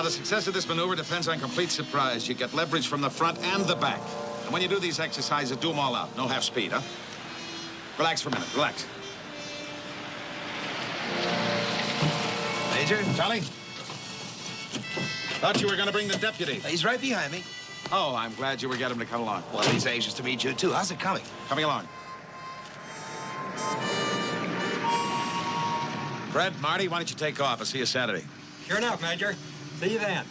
Now, the success of this maneuver depends on complete surprise. You get leverage from the front and the back. And when you do these exercises, do them all out. No half speed, huh? Relax for a minute. Relax. Major? Charlie? Thought you were going to bring the deputy. He's right behind me. Oh, I'm glad you were getting him to come along. Well, he's anxious to meet you, too. How's it coming? Coming along. Fred, Marty, why don't you take off? I'll see you Saturday. Sure enough, Major. See you then.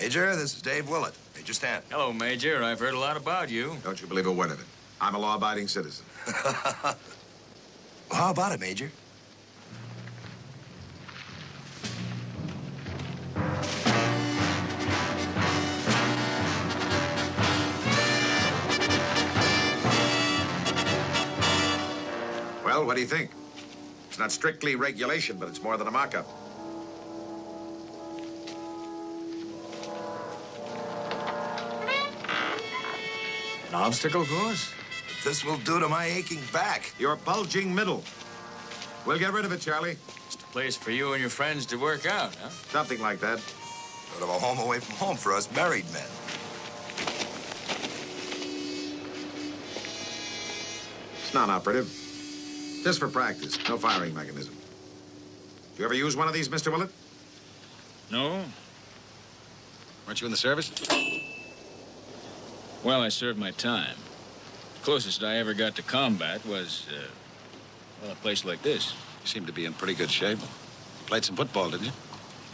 Major, this is Dave Willett. Major Stan. Hello, Major. I've heard a lot about you. Don't you believe a word of it. I'm a law-abiding citizen. Well, how about it, Major? Well, what do you think? It's not strictly regulation, but it's more than a mock-up. An obstacle course? This will do to my aching back. Your bulging middle. We'll get rid of it, Charlie. Just a place for you and your friends to work out, huh? Something like that. Sort of a home away from home for us married men. It's non-operative. Just for practice. No firing mechanism. You ever use one of these, Mr. Willett? No. Weren't you in the service? Well, I served my time. The closest I ever got to combat was, well, a place like this. You seem to be in pretty good shape. Played some football, didn't you?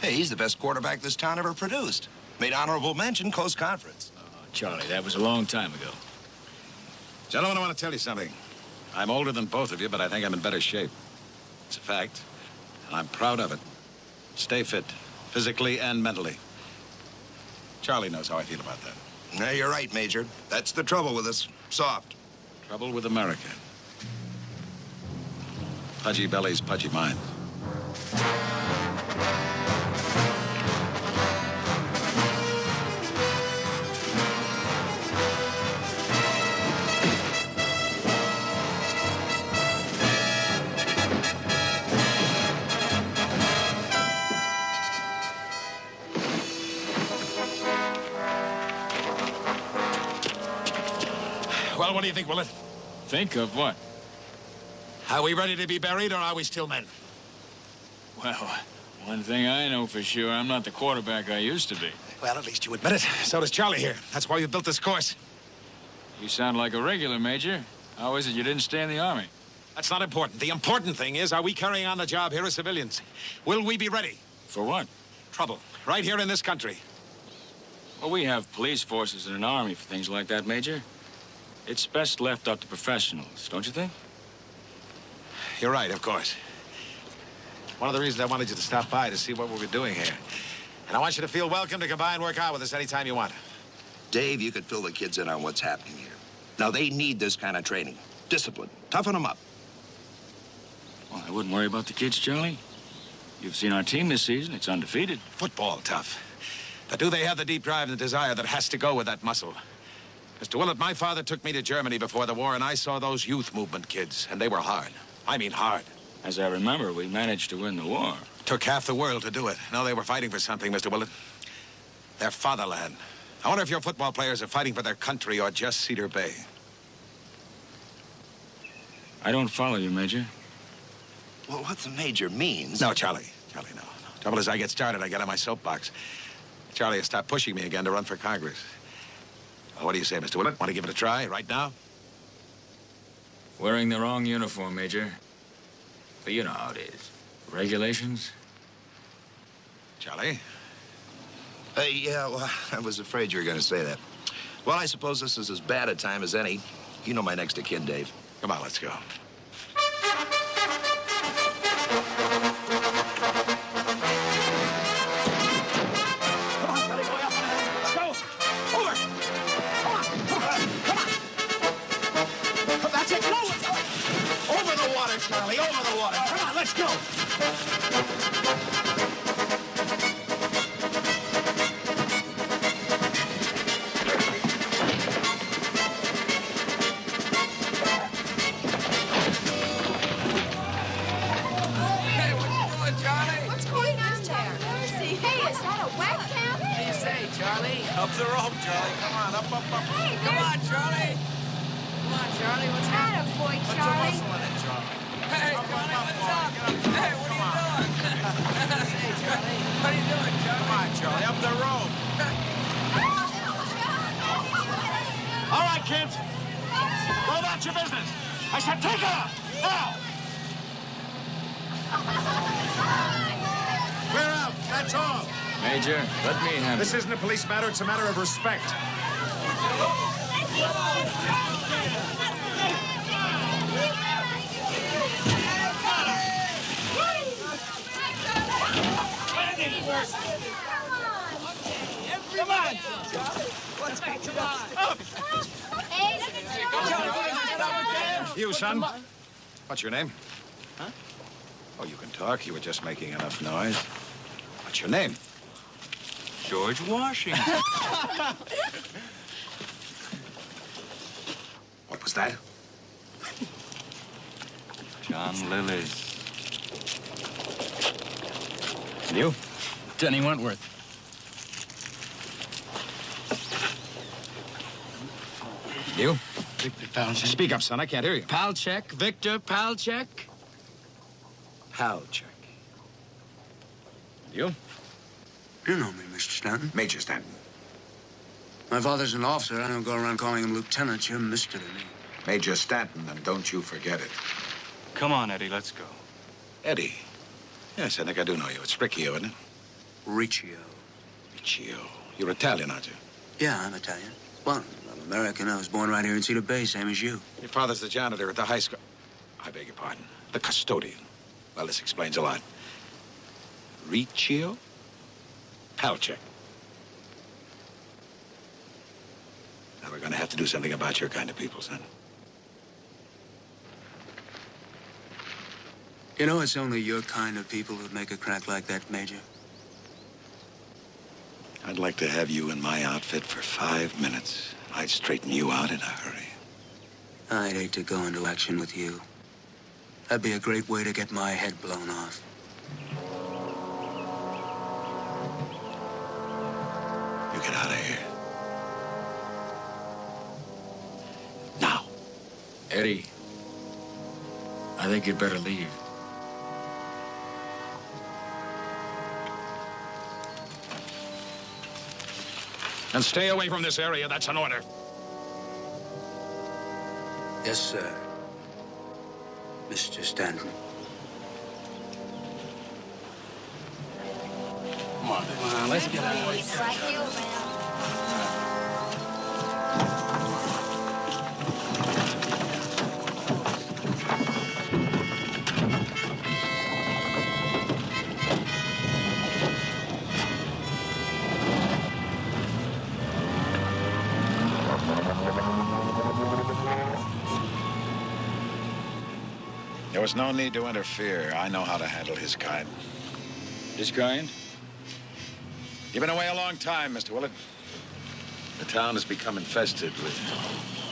Hey, he's the best quarterback this town ever produced. Made honorable mention, Coast Conference. Oh, Charlie, that was a long time ago. Gentlemen, I want to tell you something. I'm older than both of you, but I think I'm in better shape. It's a fact, and I'm proud of it. Stay fit, physically and mentally. Charlie knows how I feel about that. Yeah, you're right, Major. That's the trouble with us. Soft. Trouble with America. Pudgy bellies, pudgy minds. Well, what do you think, Willett? Think of what? Are we ready to be buried, or are we still men? Well, one thing I know for sure, I'm not the quarterback I used to be. Well, at least you admit it. So does Charlie here. That's why you built this course. You sound like a regular, Major. How is it you didn't stay in the Army? That's not important. The important thing is, are we carrying on the job here as civilians? Will we be ready? For what? Trouble. Right here in this country. Well, we have police forces and an army for things like that, Major. It's best left up to professionals, don't you think? You're right, of course. One of the reasons I wanted you to stop by to see what we were doing here. And I want you to feel welcome to come by and work out with us anytime you want. Dave, you could fill the kids in on what's happening here. Now, they need this kind of training. Discipline. Toughen them up. Well, I wouldn't worry about the kids, Charlie. You've seen our team this season. It's undefeated. Football tough. But do they have the deep drive and the desire that has to go with that muscle? Mr. Willett, my father took me to Germany before the war, and I saw those youth movement kids, and they were hard. I mean hard. As I remember, we managed to win the war. Took half the world to do it. No, they were fighting for something, Mr. Willett. Their fatherland. I wonder if your football players are fighting for their country or just Cedar Bay. I don't follow you, Major. Well, what the Major means... No, Charlie. Charlie, no. Trouble is, I get started, I get on my soapbox. Charlie has stopped pushing me again to run for Congress. Well, what do you say, Mr. Willett? Want to give it a try right now? Wearing the wrong uniform, Major. But you know how it is. Regulations? Charlie? Yeah, well, I was afraid you were going to say that. Well, I suppose this is as bad a time as any. You know my next of kin, Dave. Come on, let's go. Charlie, over the water. Come on, let's go. doing, Charlie? What's going on there? Mercy. Hey, is that a wet camp? What do you say, Charlie? Up the rope, Charlie. Come on, up. Hey, Come on, Charlie. Come on, Charlie. What's happening? Attaboy, Put some Charlie. muscle in it, Charlie. Hey, Charlie, what's up? Hey, what are you doing? Hey, Charlie. What are you doing, Charlie? Come on, Charlie. Up the rope. All right, kids. Go about your business. I said take it off. Now. Clear out. That's all. Major, let me handle This it. isn't a police matter. It's a matter of respect. Come on. Up. You, son. What's your name? Huh? Oh, you can talk. You were just making enough noise. What's your name? George Washington. What was that? John Lillis. And you? Denny Wentworth. You? Victor Palchek. Speak up, son. I can't hear you. Palchek. Victor Palchek. Palchek. You? You know me, Mr. Stanton. Major Stanton. My father's an officer. I don't go around calling him lieutenant. You're Mr. to me. Major Stanton, and don't you forget it. Come on, Eddie, let's go. Eddie. Yes, I think I do know you. It's Riccio, isn't it? Riccio. Riccio. You're Italian, aren't you? Yeah, I'm Italian. Well, I'm American. I was born right here in Cedar Bay, same as you. Your father's the janitor at the high school. I beg your pardon. The custodian. Well, this explains a lot. Riccio? Palchek. Now, we're going to have to do something about your kind of people, son. You know, it's only your kind of people who'd make a crack like that, Major. I'd like to have you in my outfit for 5 minutes. I'd straighten you out in a hurry. I'd hate to go into action with you. That'd be a great way to get my head blown off. You get out of here. Now. Eddie, I think you'd better leave. And stay away from this area. That's an order. Yes, sir. Mr. Stanton. Come on, let's get out of here. There was no need to interfere. I know how to handle his kind. His kind? You've been away a long time, Mr. Willard. The town has become infested with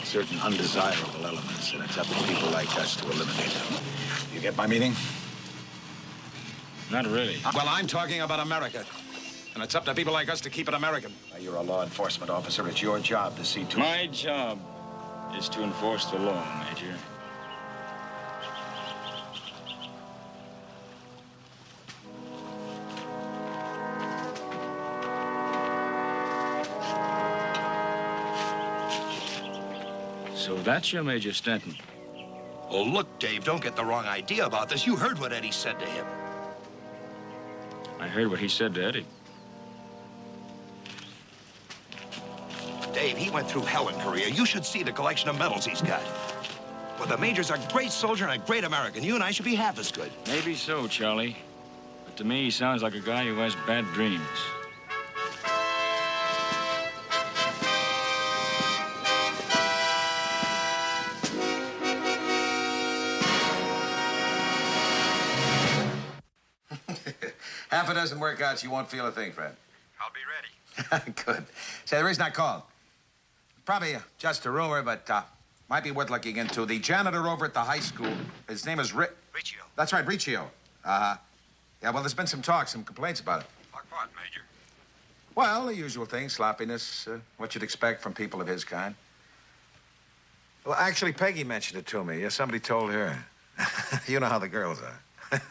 certain undesirable elements, and it's up to people like us to eliminate them. You get my meaning? Not really. Well, I'm talking about America. And it's up to people like us to keep it American. Now, you're a law enforcement officer. It's your job to see to it. My job is to enforce the law, Major. So that's your Major Stanton. Oh, look, Dave, don't get the wrong idea about this. You heard what Eddie said to him. I heard what he said to Eddie. Dave, he went through hell in Korea. You should see the collection of medals he's got. Well, the Major's a great soldier and a great American. You and I should be half as good. Maybe so, Charlie. But to me, he sounds like a guy who has bad dreams. Half a dozen workouts, you won't feel a thing, Fred. I'll be ready. Good. Say, the reason I called, probably just a rumor, but might be worth looking into. The janitor over at the high school, his name is Riccio. That's right, Riccio. Yeah, well, there's been some talk, some complaints about it. Like what, Major? Well, the usual thing, sloppiness, what you'd expect from people of his kind. Well, actually, Peggy mentioned it to me. Yeah, somebody told her. You know how the girls are.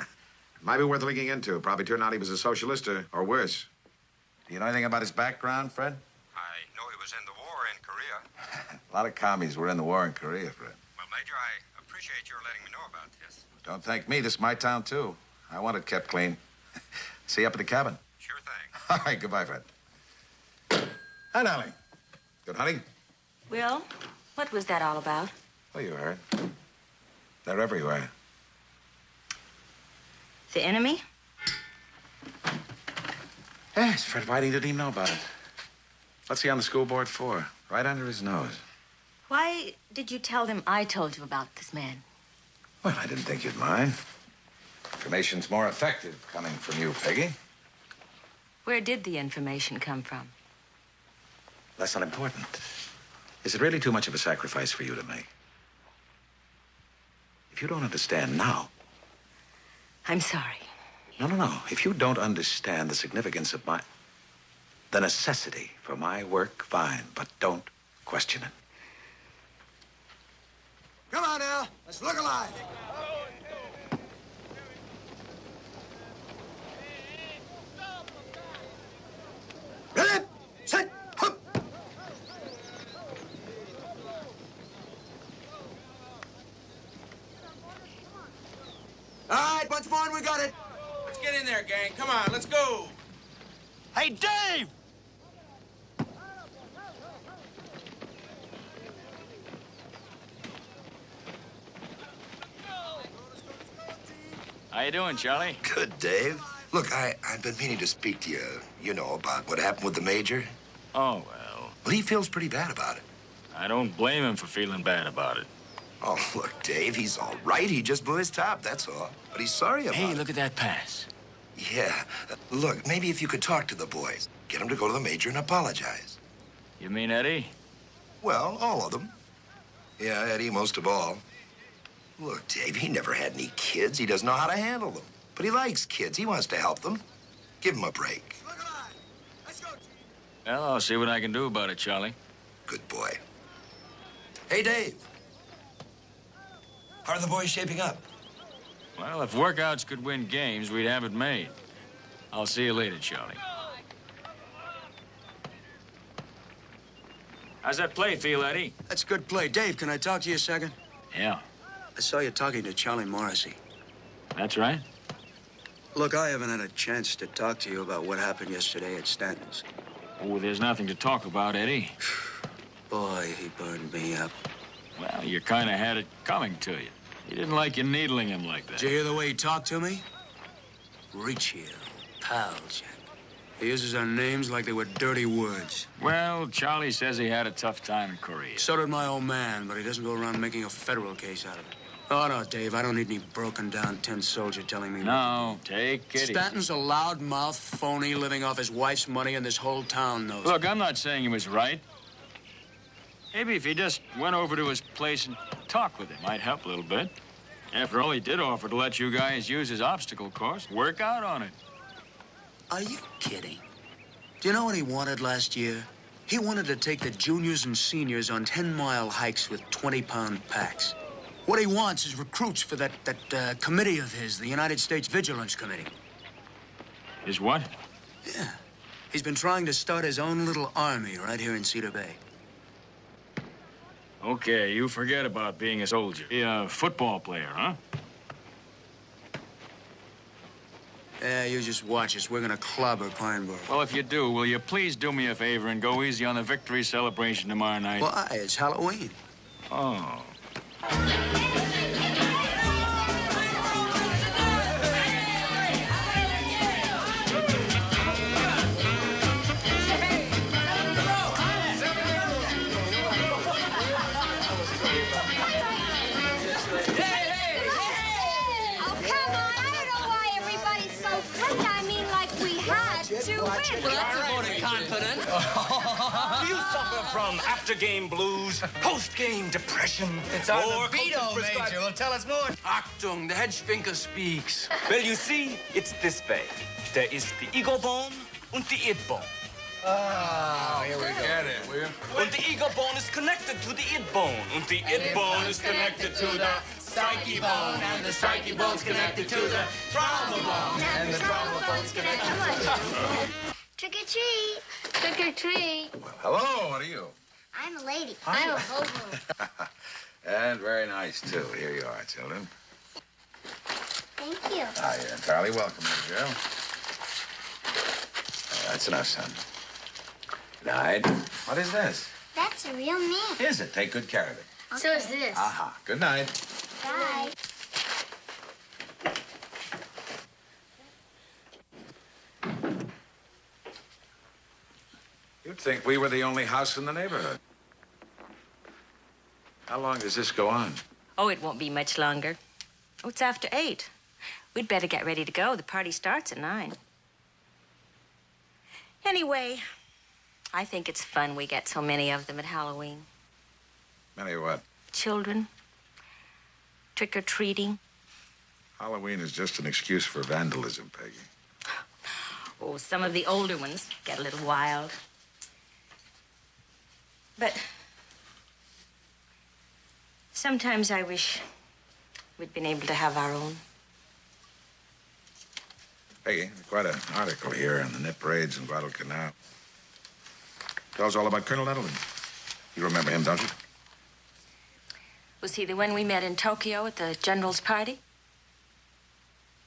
Might be worth looking into. Probably turned out he was a socialist or worse. Do you know anything about his background, Fred? I know he was in the war in Korea. A lot of commies were in the war in Korea, Fred. Well, Major, I appreciate your letting me know about this. Don't thank me. This is my town, too. I want it kept clean. See you up at the cabin. Sure thing. All right, goodbye, Fred. Hi, darling. Good hunting? Will, what was that all about? Well, you heard. They're everywhere. The enemy? Yes, Fred Whiting didn't even know about it. What's he on the school board for? Right under his nose. Why did you tell him I told you about this man? Well, I didn't think you'd mind. Information's more effective coming from you, Peggy. Where did the information come from? That's not important. Is it really too much of a sacrifice for you to make? If you don't understand now... I'm sorry. No. If you don't understand the significance of the necessity for my work, fine, but don't question it. Come on now, let's look alive. Ready, set, hook. All right, once more and we got it. Let's get in there, gang. Come on, let's go. Hey, Dave! How you doing, Charlie? Good, Dave. Look, I've been meaning to speak to you, you know, about what happened with the Major. Oh, well, Well, he feels pretty bad about it. I don't blame him for feeling bad about it. Oh, look, Dave, he's all right. He just blew his top, that's all. But he's sorry about Hey, it. look at that pass. Yeah. Look, maybe if you could talk to the boys, get them to go to the Major and apologize. You mean Eddie? Well, all of them. Yeah, Eddie, most of all. Look, Dave, he never had any kids. He doesn't know how to handle them. But he likes kids. He wants to help them. Give him a break. Look alive. Let's go, Chief. Well, I'll see what I can do about it, Charlie. Good boy. Hey, Dave. How are the boys shaping up? Well, if workouts could win games, we'd have it made. I'll see you later, Charlie. How's that play feel, Eddie? That's good play. Dave, can I talk to you a second? Yeah, I saw you talking to Charlie Morrissey. that's right. Look, I haven't had a chance to talk to you about what happened yesterday at Stanton's. Oh, there's nothing to talk about, Eddie. Boy, he burned me up. Well, you kind of had it coming to you. He didn't like you needling him like that. Did you hear the way he talked to me? Reach here, pal, Jack. He uses our names like they were dirty words. Well, Charlie says he had a tough time in Korea. So did my old man, but he doesn't go around making a federal case out of it. Oh, no, Dave, I don't need any broken-down tin soldier telling me... No, take it easy. Stanton's a loud-mouthed phony living off his wife's money, and this whole town knows it. Look, I'm not saying he was right. Maybe if he just went over to his place and talked with him, might help a little bit. After all, he did offer to let you guys use his obstacle course. Work out on it. Are you kidding? Do you know what he wanted last year? He wanted to take the juniors and seniors on 10-mile hikes with 20-pound packs. What he wants is recruits for that committee of his, the United States Vigilance Committee. Is what? Yeah. He's been trying to start his own little army right here in Cedar Bay. Okay, you forget about being a soldier. Be a football player, huh? Yeah, you just watch us. We're gonna clobber Pineborough. Well, if you do, will you please do me a favor and go easy on the victory celebration tomorrow night? Why? It's Halloween. Oh. Oh, come on. I don't know why everybody's so strict. I mean, like we had you win. Well, that's a vote of confidence. Do you suffer from after-game blues, post-game depression? It's our or libido, Major. Well, tell us more. Achtung, the Hedgefinker speaks. Well, you see, it's this way. There is the ego bone and the id bone. Oh, here we go. Get it, will you? And the ego bone is connected to the id bone. And the id bone is connected to the psyche bone. And the psyche bone's connected to the trauma bone. And the trauma bone's connected. Trick or treat. Trick or treat. Hello, what are you? I'm a lady. I'm a hobo. And very nice, too. Here you are, children. Thank you. Ah, you're entirely welcome, little girl. That's enough, son. Good night. What is this? That's a real man. Is it? Take good care of it. So is this. Aha. Good night. Bye. You'd think we were the only house in the neighborhood. How long does this go on? Oh, it won't be much longer. Oh, it's after 8. We'd better get ready to go. The party starts at 9. Anyway, I think it's fun we get so many of them at Halloween. Many what? Children. Trick-or-treating. Halloween is just an excuse for vandalism, Peggy. Oh, some of the older ones get a little wild. But sometimes I wish we'd been able to have our own. Peggy, quite an article here on the nip raids in Guadalcanal. Tells all about Colonel Nettleton. You remember him, don't you? Was he the one we met in Tokyo at the general's party?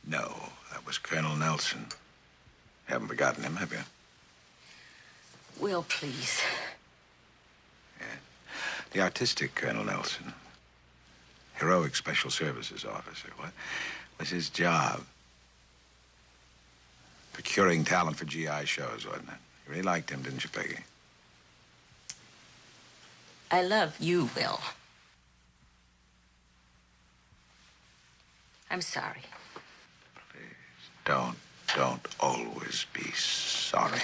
No, that was Colonel Nelson. Haven't forgotten him, have you? Will, please. Yeah. The artistic Colonel Nelson. Heroic Special Services officer. What was his job? Procuring talent for GI shows, wasn't it? You really liked him, didn't you, Peggy? I love you, Will. I'm sorry. Please, don't always be sorry.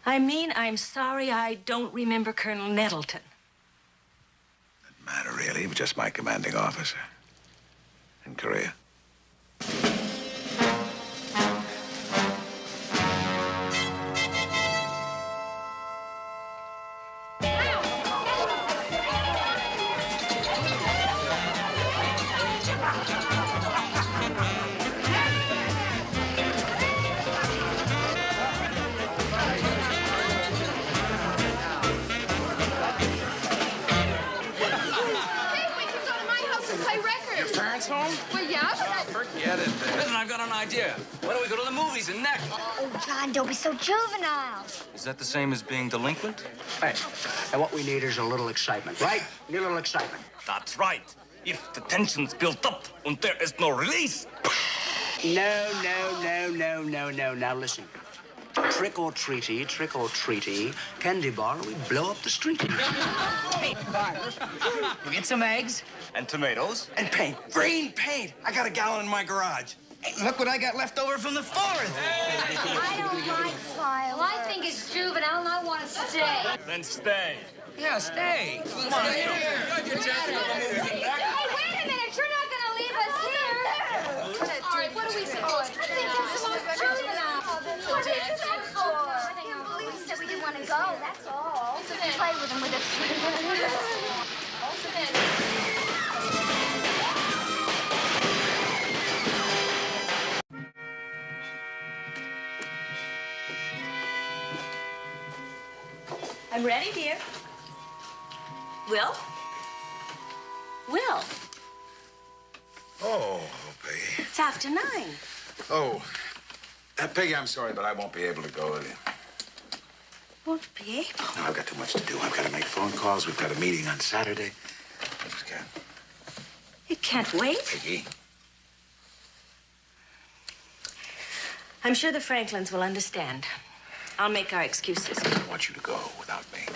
I mean, I'm sorry I don't remember Colonel Nettleton. Doesn't matter, really. He was just my commanding officer in Korea. Listen, I've got an idea. Why don't we go to the movies and neck? Oh, John, don't be so juvenile. Is that the same as being delinquent? Hey, and what we need is a little excitement, right? Need a little excitement. That's right. If the tension's built up and there is no release. No. Now listen. Trick or treaty, candy bar, we blow up the street. We'll get some eggs. And tomatoes. And paint. Green paint. I got a gallon in my garage. Hey, look what I got left over from the 4th. I don't like fireworks. Well, I think it's juvenile, and I want to stay. Then stay. Yeah, stay. Come on, hey, wait a minute. You're not going to leave us here. All right, what are we supposed to do? It's the most juvenile. What is that for? I can't believe he said we didn't want to go, that's all. Play with him with us. I'm ready, dear. Will? Will, Oh, Peggy. it's after 9. Oh, Peggy, I'm sorry, but I won't be able to go with you. Won't be able. No, I've got too much to do. I've got to make phone calls. We've got a meeting on Saturday. I just can't. It can't wait. Peggy. I'm sure the Franklins will understand. I'll make our excuses. I don't want you to go without me.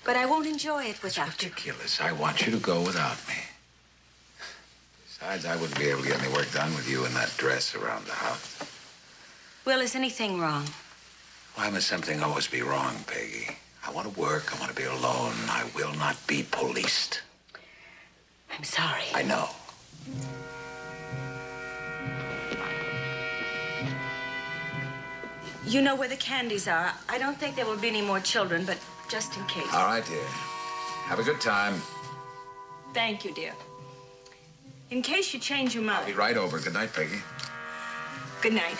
But I won't enjoy it It's without you. ridiculous. I want you to go without me. Besides, I wouldn't be able to get any work done with you in that dress around the house. Will, is anything wrong? Why must something always be wrong, Peggy? I want to work. I want to be alone. I will not be policed. I'm sorry. I know. You know where the candies are. I don't think there will be any more children, but just in case. All right, dear. Have a good time. Thank you, dear. In case you change your I'll be mind. right over. Good night, Peggy. Good night.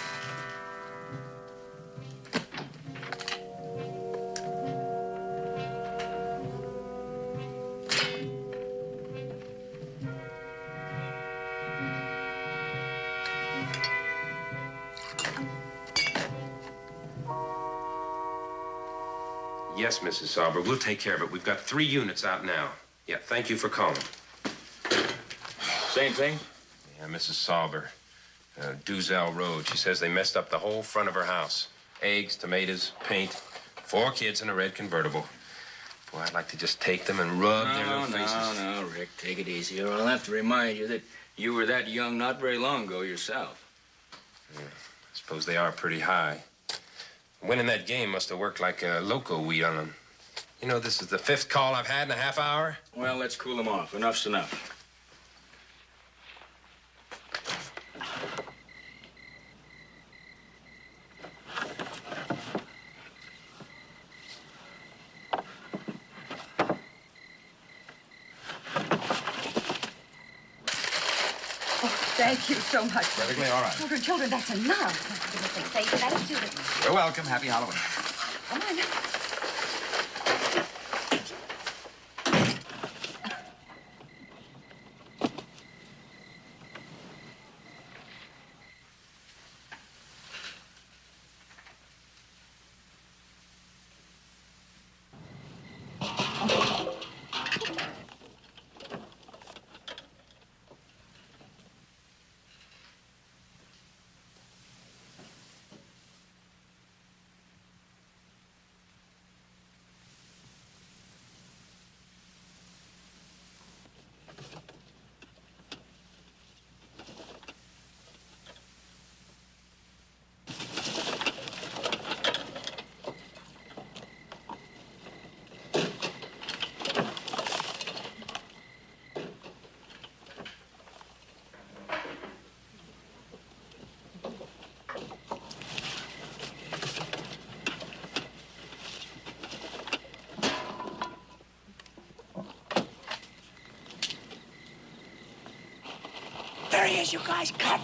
Yes, Mrs. Sauber, we'll take care of it. We've got 3 units out now. Yeah, thank you for calling. Same thing? Yeah, Mrs. Sauber, Duzell Road. She says they messed up the whole front of her house. Eggs, tomatoes, paint. 4 kids in a red convertible. Boy, I'd like to just take them and rub their little faces. No, Rick, take it easy. Or I'll have to remind you that you were that young not very long ago yourself. Yeah, I suppose they are pretty high. Winning that game must have worked like a loco weed on them. You know, this is the 5th call I've had in a half hour. Well, let's cool them off. Enough's enough. Thank you so much. Perfectly all right. Children, that's enough. Safe, let us do this. You're welcome. Happy Halloween. Come on. There he is, you guys. Cut.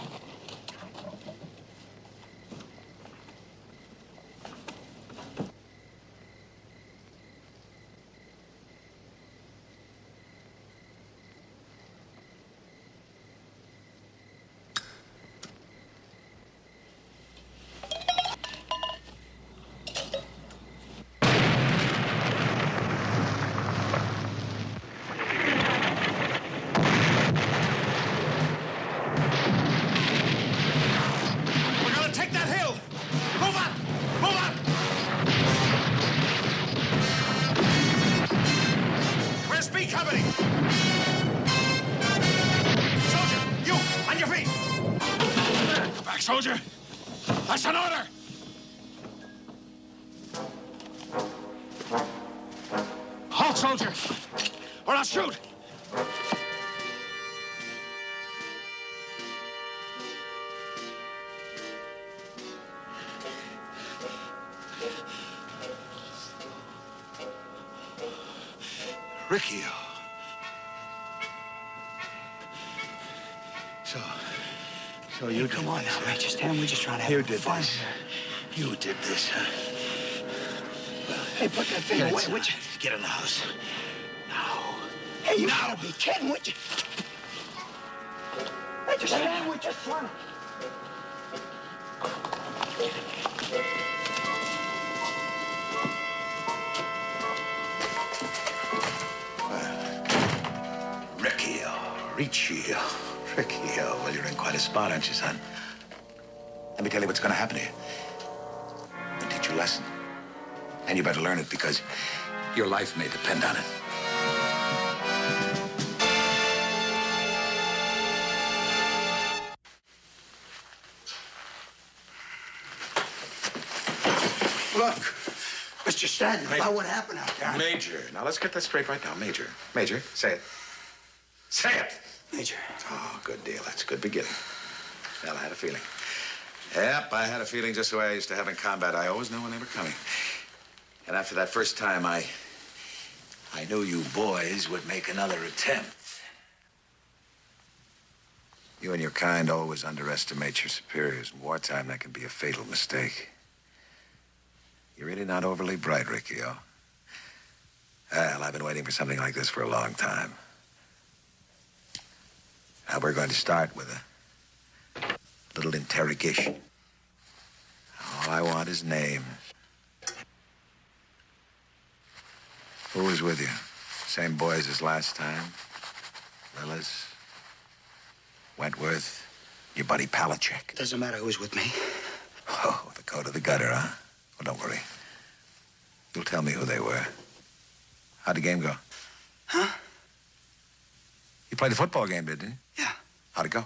Soldier! That's an order! Halt, soldier! Or I'll shoot! Ricky. So you Come on now, Rich. Just stand. We're just trying to have fun. You did this, huh? Hey, put that thing away, would you? Get in the house. Now. Hey, you gotta be kidding, would you? Hey, just stand. We're just trying to... Richie. Ricky, well, you're in quite a spot, aren't you, son? Let me tell you what's going to happen to you. I'll teach you a lesson. And you better learn it because your life may depend on it. Look, Mr. Stanton, about what happened out there. Major. Now, let's get that straight right now. Major. Major, say it. Say it. Major. Oh, good deal. That's a good beginning. Well, I had a feeling. Yep, I had a feeling just the way I used to have in combat. I always knew when they were coming. And after that first time, I knew you boys would make another attempt. You and your kind always underestimate your superiors. In wartime, that can be a fatal mistake. You're really not overly bright, Riccio. Well, I've been waiting for something like this for a long time. Now, we're going to start with a little interrogation. All I want is name. Who was with you? Same boys as last time? Lillis? Wentworth? Your buddy Palachek? Doesn't matter who's with me. Oh, the code of the gutter, huh? Well, don't worry. You'll tell me who they were. How'd the game go? Huh? You played a football game, didn't you? Yeah. How'd it go?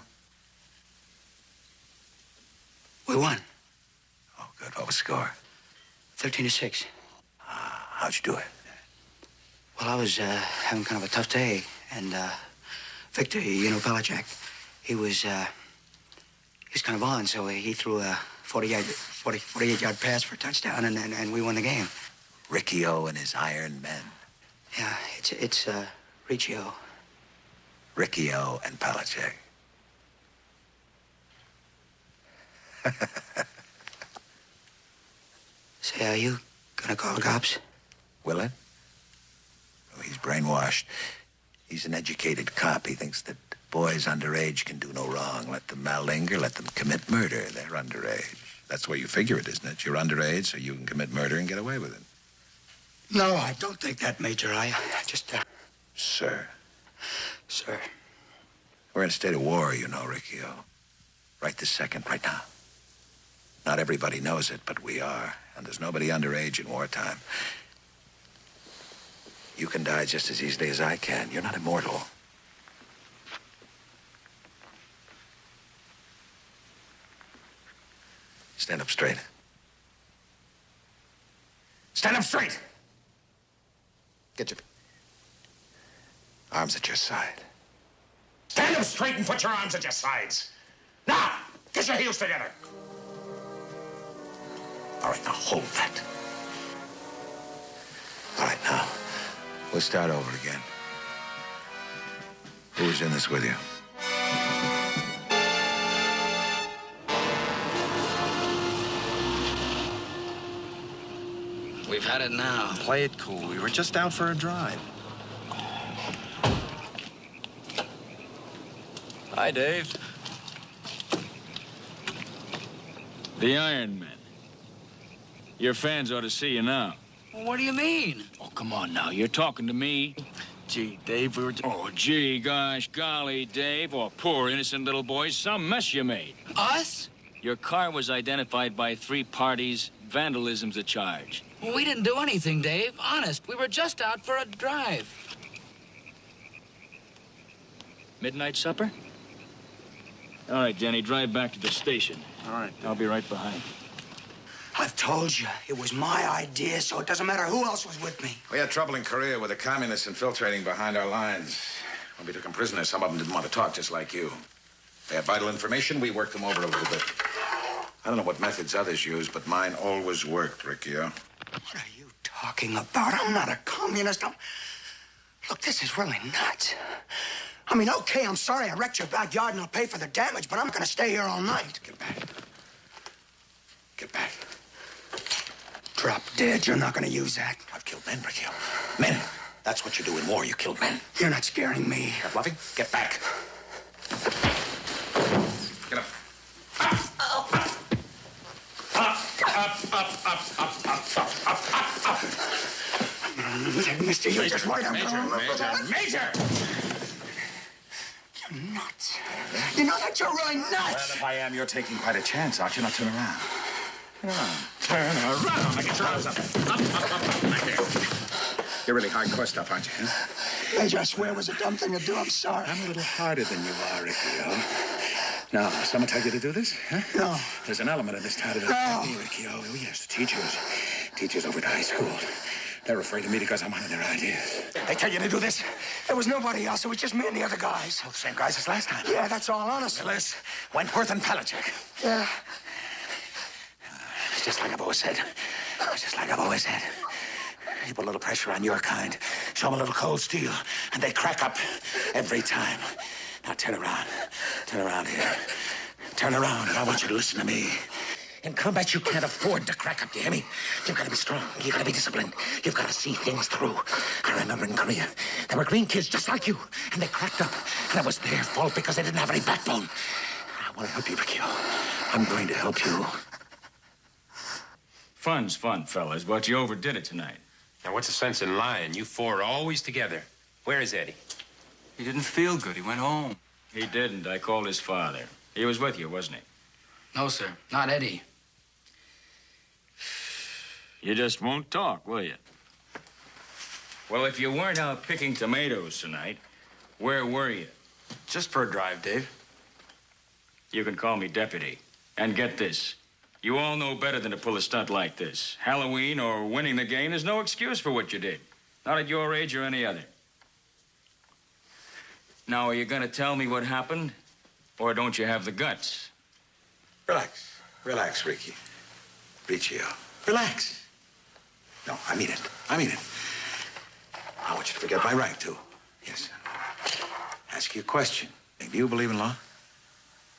We won. Oh, good. What was the score? 13-6. How'd you do it? Well, I was having kind of a tough day, and Victor, you know, Palachek, he was kind of on, so he threw a 48-yard pass for a touchdown, and we won the game. Riccio and his Iron Men. Yeah, it's Riccio. Riccio and Palachek. Say, are you gonna call the cops? Willett? Oh, he's brainwashed. He's an educated cop. He thinks that boys underage can do no wrong. Let them mallinger, let them commit murder. They're underage. That's the way you figure it, isn't it? You're underage, so you can commit murder and get away with it. No, I don't think that, Major. I just, Sir. Sir. We're in a state of war, you know, Riccio. Right this second, right now. Not everybody knows it, but we are. And there's nobody underage in wartime. You can die just as easily as I can. You're not immortal. Stand up straight. Stand up straight! Get your arms at your side. Stand up straight and put your arms at your sides. Now, get your heels together. All right, now hold that. All right, now, we'll start over again. Who was in this with you? We've had it now. Play it cool. We were just out for a drive. Hi, Dave. The Iron Men. Your fans ought to see you now. Well, what do you mean? Oh, come on now. You're talking to me. Gee, Dave, we were... Oh, gee, gosh, golly, Dave. Oh, poor innocent little boys. Some mess you made. Us? Your car was identified by 3 parties. Vandalism's a charge. Well, we didn't do anything, Dave. Honest, we were just out for a drive. Midnight supper? All right, Jenny, drive back to the station. All right. I'll be right behind. I've told you, it was my idea, so it doesn't matter who else was with me. We had trouble in Korea with the communists infiltrating behind our lines. When we took them prisoners, some of them didn't want to talk, just like you. They had vital information. We worked them over a little bit. I don't know what methods others use, but mine always worked, Riccio. What are you talking about? I'm not a communist. Look, this is really nuts. I mean, okay, I'm sorry I wrecked your backyard and I'll pay for the damage, but I'm not gonna stay here all night. Get back. Get back. Drop dead. You're not gonna use that. I've killed men, Riccio. Men. That's what you do in war. You kill men. You're not scaring me. Not bluffing? Get back. Get up. Up. Mister, you just wait. Major! You're nuts. You know that you're really nuts. Well, if I am, you're taking quite a chance, aren't you? Now turn around. Turn around. Now get your arms up. Up. Back there. You're really hardcore stuff, aren't you? Huh? Major, I swear it was a dumb thing to do. I'm sorry. I'm a little harder than you are, Riccio. Now, someone tell you to do this? Huh? No. There's an element of this tied to No. me, Riccio. Oh, yes, the teachers. Teachers over at high school. They're afraid of me because I'm one of their ideas. They tell you to do this? There was nobody else. It was just me and the other guys. Well, the same guys as last time. Yeah, that's all, honestly. Willis, Wentworth, and Pellicek. Yeah. It's just like I've always said. Just like I've always said. You put a little pressure on your kind, show them a little cold steel, and they crack up every time. Now turn around. Turn around here. Turn around, and I want you to listen to me. In combat, you can't afford to crack up, you hear me? You've got to be strong. You've got to be disciplined. You've got to see things through. I remember in Korea, there were green kids just like you, and they cracked up. And it was their fault because they didn't have any backbone. I want to help you, Riccio. I'm going to help you. Fun's fun, fellas, but you overdid it tonight. Now, what's the sense in lying? You four are always together. Where is Eddie? He didn't feel good. He went home. He didn't. I called his father. He was with you, wasn't he? No, sir. Not Eddie. You just won't talk, will you? Well, if you weren't out picking tomatoes tonight, where were you? Just for a drive, Dave. You can call me deputy. And get this. You all know better than to pull a stunt like this. Halloween or winning the game, there's no excuse for what you did. Not at your age or any other. Now, are you going to tell me what happened? Or don't you have the guts? Relax. Relax, Ricky. Riccio. Relax. No, I mean it. I mean it. I want you to forget my rank, too. Yes. Ask you a question. Do you believe in law?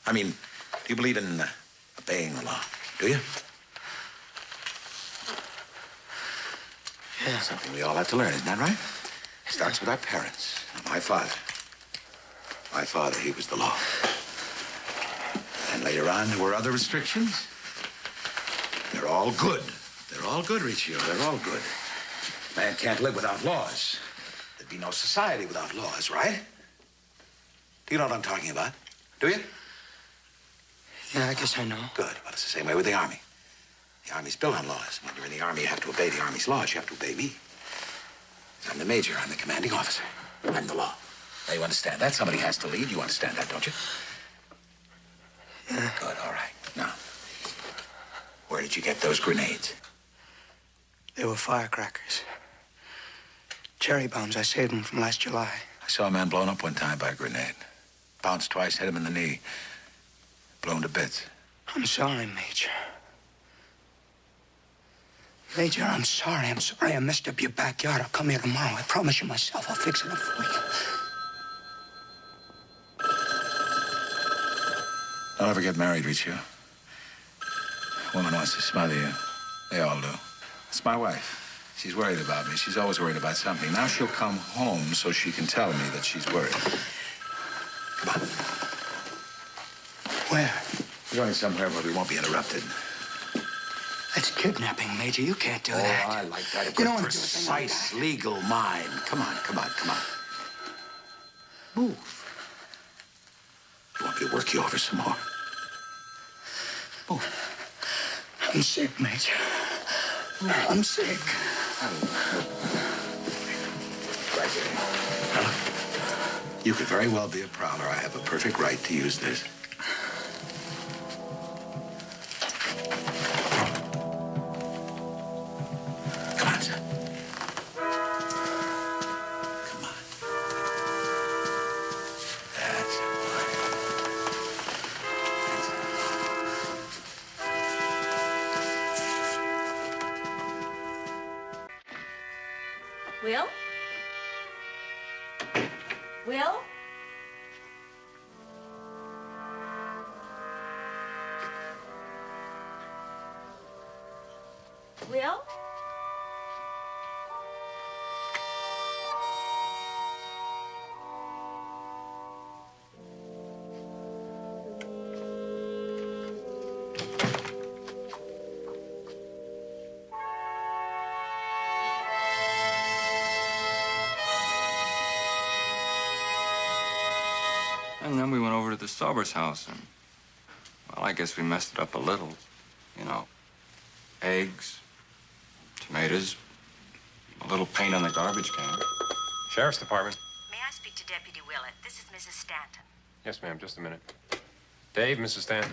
I mean, do you believe in obeying the law? Do you? Yeah. Something we all have to learn, isn't that right? It starts with our parents. My father, he was the law. And later on, there were other restrictions. They're all good. They're all good, Riccio. They're all good. Man can't live without laws. There'd be no society without laws, right? Do you know what I'm talking about? Do you? Yeah, I guess I know. Good. Well, it's the same way with the Army. The Army's built on laws. When you're in the Army, you have to obey the Army's laws. You have to obey me. I'm the major. I'm the commanding officer. I'm the law. Now, you understand that? Somebody has to lead. You understand that, don't you? Yeah. Good. All right. Now, where did you get those grenades? They were firecrackers. Cherry bombs. I saved them from last July. I saw a man blown up one time by a grenade. Bounced twice, hit him in the knee. Blown to bits. I'm sorry, Major. Major, I'm sorry. I'm sorry I messed up your backyard. I'll come here tomorrow. I promise you myself. I'll fix it up for you. Don't ever get married, Riccio. A woman wants to smother you. They all do. It's my wife. She's worried about me. She's always worried about something. Now she'll come home so she can tell me that she's worried. Come on. Where? We're going somewhere where we won't be interrupted. That's kidnapping, Major. You can't do that. Oh, I like that. A You good, don't want to do a thing like precise, that. legal mind. Come on, come on, come on. Move. You want me to work you over some more? Move. I'm sick, Major. I'm sick. Right there. Now, you could very well be a prowler. I have a perfect right to use this. Come on, son. Come on. That's it, boy. That's it. Will? Will? Will? And then we went over to the Sauber's house, and, well, I guess we messed it up a little. You know, eggs, tomatoes, a little paint on the garbage can. Sheriff's Department. May I speak to Deputy Willett? This is Mrs. Stanton. Yes, ma'am. Just a minute. Dave, Mrs. Stanton.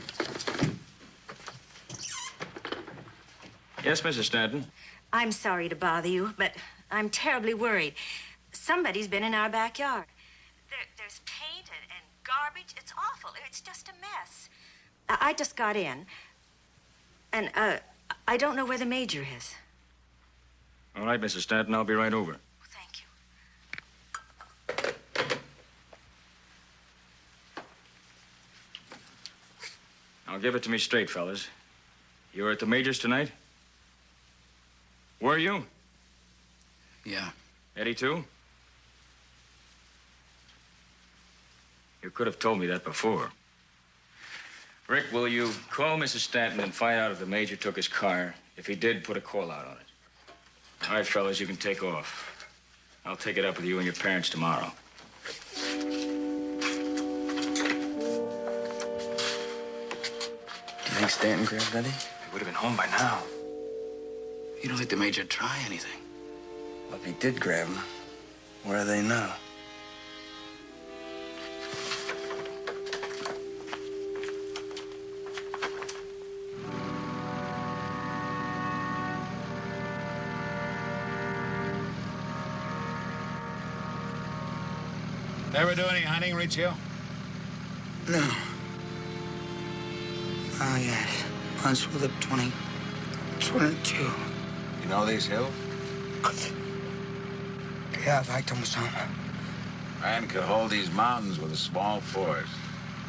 Yes, Mrs. Stanton. I'm sorry to bother you, but I'm terribly worried. Somebody's been in our backyard. There's paint and garbage. It's awful. It's just a mess. I just got in, and I don't know where the major is. All right, Mrs. Stanton, I'll be right over. Thank you. Now, give it to me straight, fellas. You were at the major's tonight? Were you? Yeah. Eddie, too? You could have told me that before. Rick, will you call Mrs. Stanton and find out if the major took his car? If he did, put a call out on it. All right, fellas, you can take off. I'll take it up with you and your parents tomorrow. Do you think Stanton grabbed Eddie? He would have been home by now. You don't think the major'd try anything? Well, if he did grab him, where are they now? Ever do any hunting, Riccio? No. Oh, yes. Once with a 22. You know these hills? Yeah, I've hiked them some. Man could hold these mountains with a small force.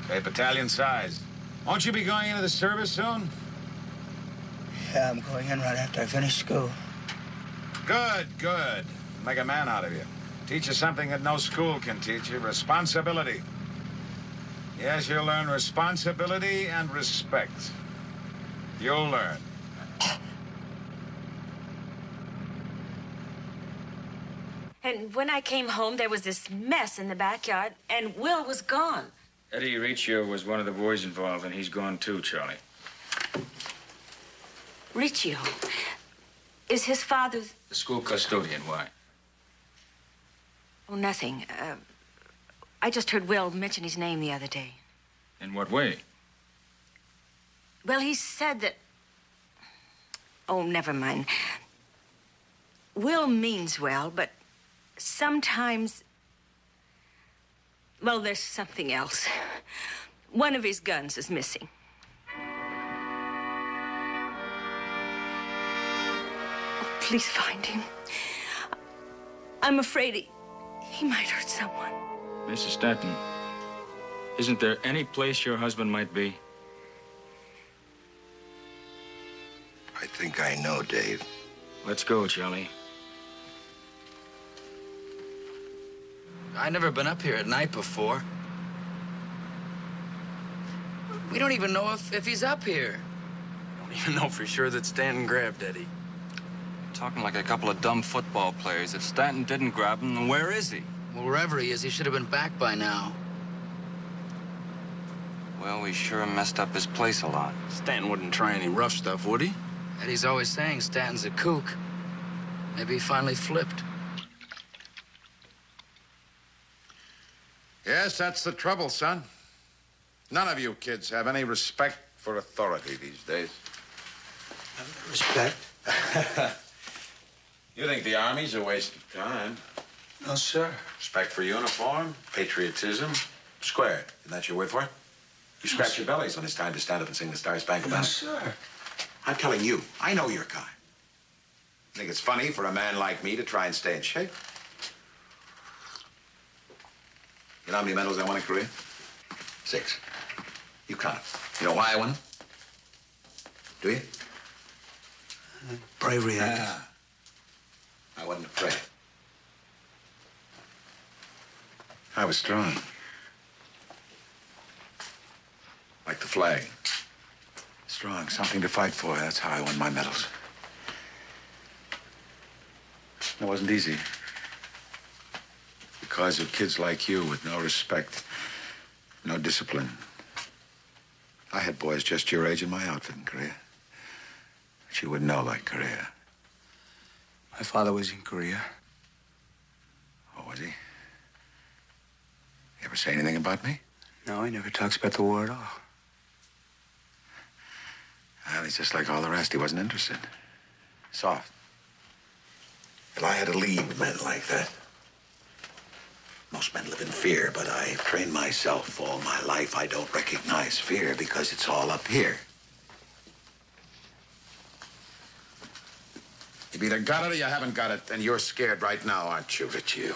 Say, battalion size. Won't you be going into the service soon? Yeah, I'm going in right after I finish school. Good, good. Make a man out of you. Teach you something that no school can teach you. Responsibility. Yes, you'll learn responsibility and respect. You'll learn. And when I came home, there was this mess in the backyard, and Will was gone. Eddie Riccio was one of the boys involved, and he's gone too, Charlie. Riccio. Is his father... The school custodian, why? Oh, nothing. I just heard Will mention his name the other day. In what way? Well, he said that... Oh, never mind. Will means well, but sometimes... Well, there's something else. One of his guns is missing. Oh, please find him. I'm afraid he might hurt someone. Mrs. Stanton, isn't there any place your husband might be? I think I know, Dave. Let's go, Charlie. I've never been up here at night before. We don't even know if he's up here. Don't even know for sure that Stanton grabbed Eddie. Talking like a couple of dumb football players. If Stanton didn't grab him, then where is he? Well, wherever he is, he should have been back by now. Well, we sure messed up his place a lot. Stanton wouldn't try any rough stuff, would he? Eddie's always saying Stanton's a kook. Maybe he finally flipped. Yes, that's the trouble, son. None of you kids have any respect for authority these days. Respect? You think the Army's a waste of time. No, sir. Respect for uniform, patriotism, squared. Isn't that your word for it? You scratch your bellies when it's time to stand up and sing the Star-Spangled Banner. No, sir. I'm telling you, I know your kind. Think it's funny for a man like me to try and stay in shape? You know how many medals I won in Korea? 6. You count them. You know why I won them? Do you? Bravery, I guess. Yeah. I wasn't afraid. I was strong. Like the flag. Strong, something to fight for. That's how I won my medals. It wasn't easy. Because of kids like you with no respect, no discipline. I had boys just your age in my outfit in Korea. But you wouldn't know like Korea. My father was in Korea. Oh, was he? You ever say anything about me? No, he never talks about the war at all. Well, he's just like all the rest. He wasn't interested. Soft. Well, I had to lead men like that. Most men live in fear, but I've trained myself all my life. I don't recognize fear because it's all up here. You've either got it or you haven't got it, and you're scared right now, aren't you? It's you.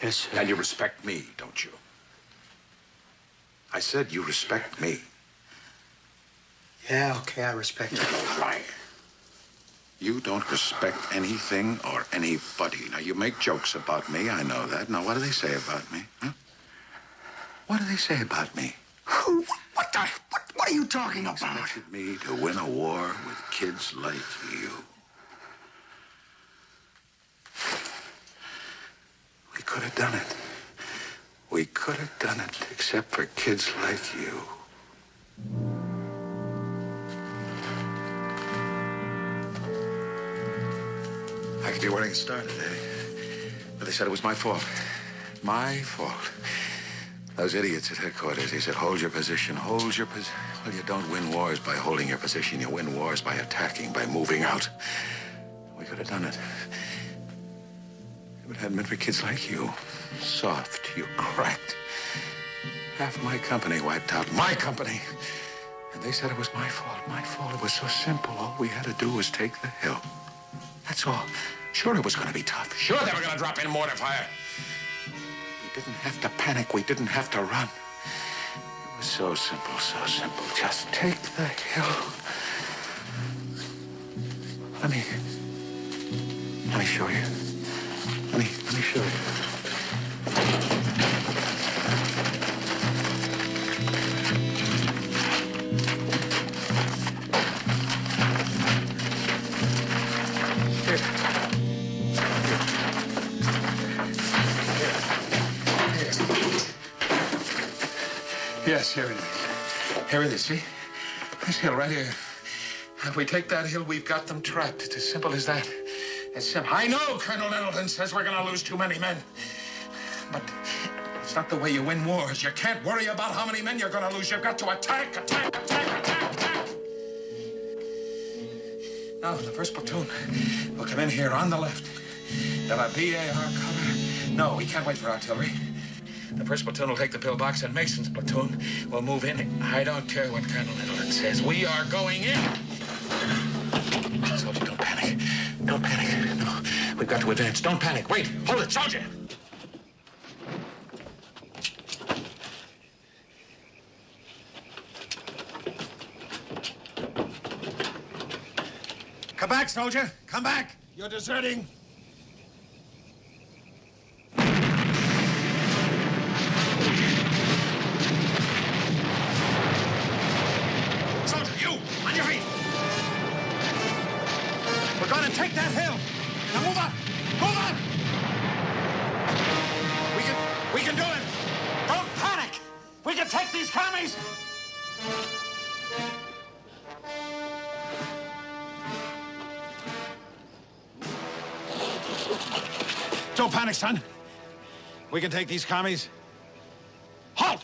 Yes, sir. And you respect me, don't you? I said you respect me. Yeah, okay, I respect you. Right. You don't respect anything or anybody. Now, you make jokes about me, I know that. Now, what do they say about me? Huh? What do they say about me? Who? What are you talking about? Expected me to win a war with kids like you. We could have done it. We could have done it, except for kids like you. I could be wearing a star today. But they said it was my fault. My fault. Those idiots at headquarters, they said, hold your position, hold your position. Well, you don't win wars by holding your position. You win wars by attacking, by moving out. We could have done it. If it hadn't been for kids like you. Soft, you cracked. Half my company wiped out. My company. And they said it was my fault. My fault. It was so simple. All we had to do was take the hill. That's all. Sure, it was going to be tough. Sure, they were going to drop in mortar fire. We didn't have to panic. We didn't have to run. It was so simple, so simple. Just take the hill. Let me show you. Let me show you. Yes, here it is. Here it is, see? This hill right here. If we take that hill, we've got them trapped. It's as simple as that. It's simple. I know Colonel Littleton says we're going to lose too many men. But it's not the way you win wars. You can't worry about how many men you're going to lose. You've got to attack, attack, attack, attack, attack. Now, the first platoon will come in here on the left. They'll have BAR cover. No, we can't wait for artillery. The first platoon will take the pillbox, and Mason's platoon will move in. I don't care what Colonel Littleton says. We are going in. Soldier, don't panic. Don't panic. No, we've got to advance. Don't panic. Wait. Hold it, soldier. Come back, soldier. Come back. You're deserting. On your feet. We're going to take that hill. Now move on. Move on. We can do it. Don't panic. We can take these commies. Don't panic, son. We can take these commies. Halt!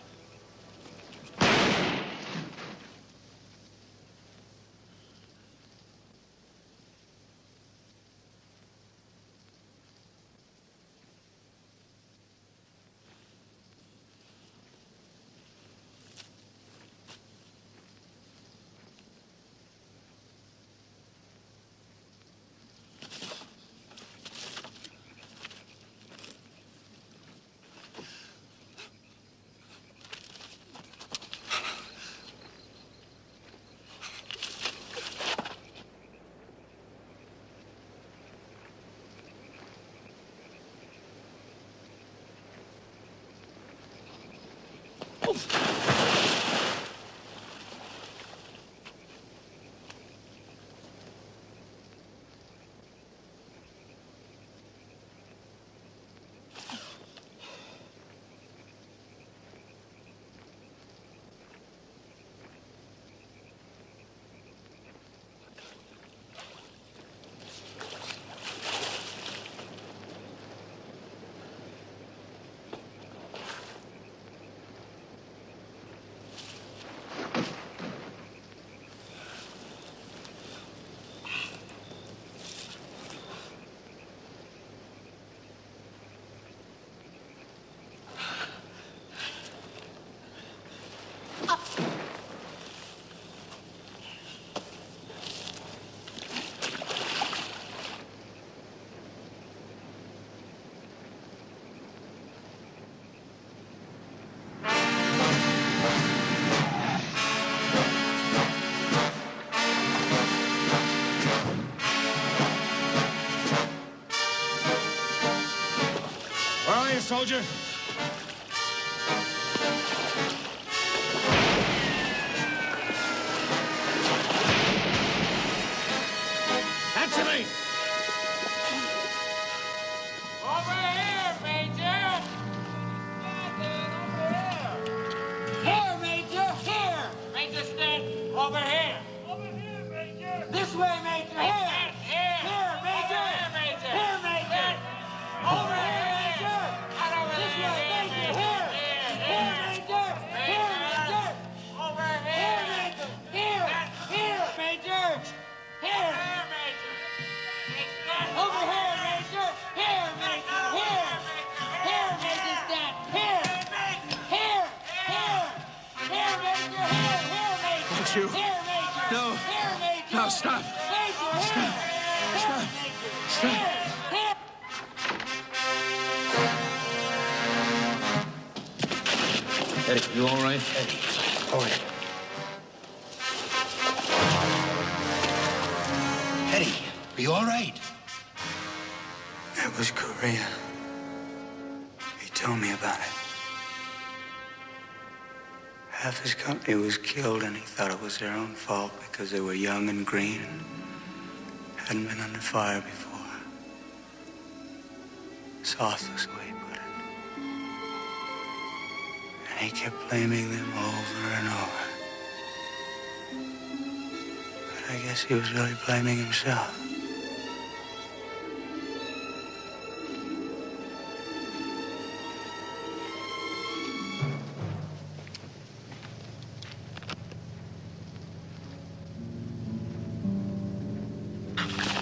soldier. Answer me. Over here, Major! Here, Major, here! Major, stand over here. Over here, Major. This way, Major, here. Here, Major. Here, Major. Over here, Major. This way, Major, here. Here, Major. Here, Major. Over here, Major. Here, Major. Here. Over here, Major. Here, Major. Here. Here, Major, stand. Here. Here, Major. Here, Major. Don't you? Here, Major. No. Here, Major. No, stop. Major, Stop. Stop. Stop. Eddie, you all right? Eddie, all right. Eddie, are you all right? It was Korea. He told me about it. Half his company was killed, and he thought it was their own fault because they were young and green and hadn't been under fire before. Soft was the way he put it. And he kept blaming them over and over. But I guess he was really blaming himself.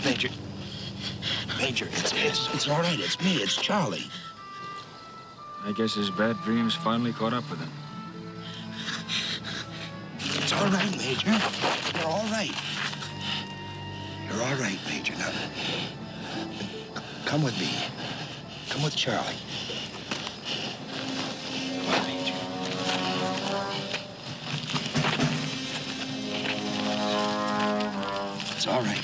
Major. Major, it's all right. It's me. It's Charlie. I guess his bad dreams finally caught up with him. It's all right, Major. You're all right. You're all right, Major. Now, come with me. Come with Charlie. Come on, Major. It's all right.